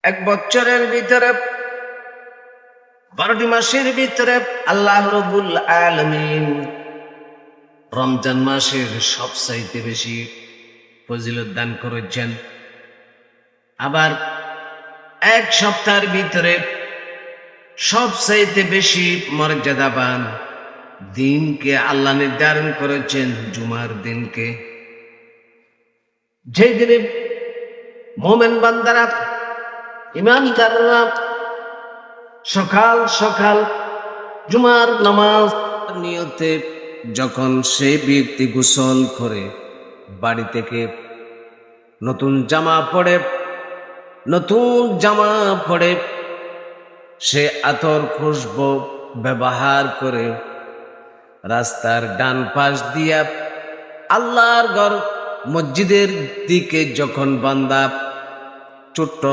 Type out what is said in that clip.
এক বছরের ভিতরে 12টি মাসের ভিতরে আল্লাহ রাব্বুল আলামিন রমজান মাসের সবচাইতে বেশি ফজিলত দান করেছেন। আবার এক সপ্তাহের ভিতরে সবচাইতে বেশি মর্যাদাবান দিনকে আল্লাহ নির্ধারণ করেছেন জুমার দিনকে, যে দিনে মোমেন বান্দারা ইমানদাররা সকাল সকাল জুমার নামাজ নিয়তে যখন সেই ব্যক্তি গোসল করে বাড়ি থেকে নতুন জামা পড়ে সে আতর খুশবু ব্যবহার করে রাস্তার ডান পাশ দিয়া আল্লাহর ঘর মসজিদের দিকে যখন বান্দা ছোট্ট